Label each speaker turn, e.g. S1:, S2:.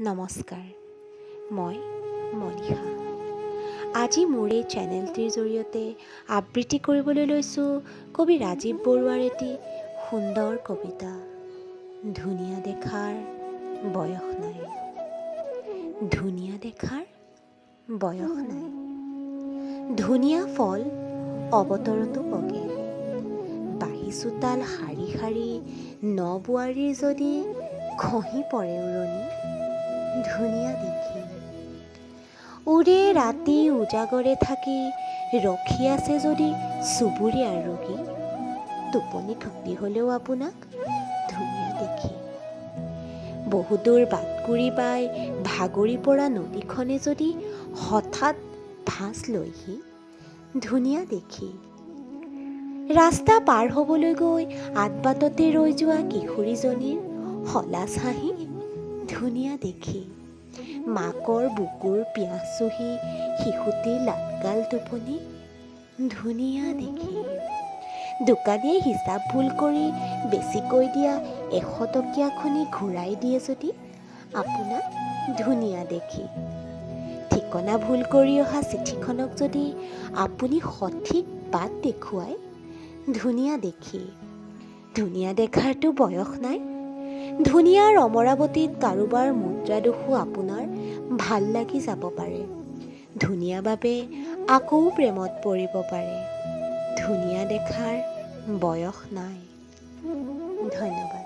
S1: নমস্কাৰ, মই মনীষা। আজি মোৰ এই চেনেলটিৰ জৰিয়তে আবৃত্তি কৰিবলৈ লৈছোঁ কবি ৰাজীৱ বৰুৱাৰ এটি সুন্দৰ কবিতা, ধুনীয়া দেখাৰ বয়স নাই। ধুনীয়া দেখাৰ বয়স নাই। ধুনীয়া ফল অৱতৰতো পকে। বাঢ়ি চোতাল শাৰী শাৰী ন-বোৱাৰীৰ যদি খহি পৰে উৰণি, ধুনীয়া দেখি। উৰে ৰাতি উজাগৰে থাকি ৰখি আছে যদি চুবুৰীয়াৰ ৰোগী, টোপনি ক্ষতি হ'লেও আপোনাক ধুনীয়া দেখি। বহুদূৰ বাটকুৰি বাই ভাগৰি পৰা নদীখনে যদি হঠাৎ ভাঁজ লৈহি, ধুনীয়া দেখি। ৰাস্তা পাৰ হ'বলৈ গৈ আদবাটতে ৰৈ যোৱা কিশোৰীজনীৰ সলাচ হাঁহি, ধুনীয়া দেখি। মাকৰ বুকুৰ পিয়াহ চুহি শিশুটিৰ লাটকাল টোপনি, ধুনীয়া দেখি। দোকানীয়ে হিচাপ ভুল কৰি বেছিকৈ দিয়া 100 টকীয়াখনি ঘূৰাই দিয়ে যদি আপোনাক ধুনীয়া দেখি। ঠিকনা ভুল কৰি অহা চিঠিখনক যদি আপুনি সঠিক বাট দেখুৱাই, ধুনীয়া দেখি। ধুনীয়া দেখাৰতো বয়স নাই। ধুনীয়াৰ অমৰাৱতীত কাৰোবাৰ মুদ্ৰাদোষো আপোনাৰ ভাল লাগি যাব পাৰে। ধুনীয়া বাবে আকৌ প্ৰেমত পৰিব পাৰে। ধুনীয়া দেখাৰ বয়স নাই। ধন্যবাদ।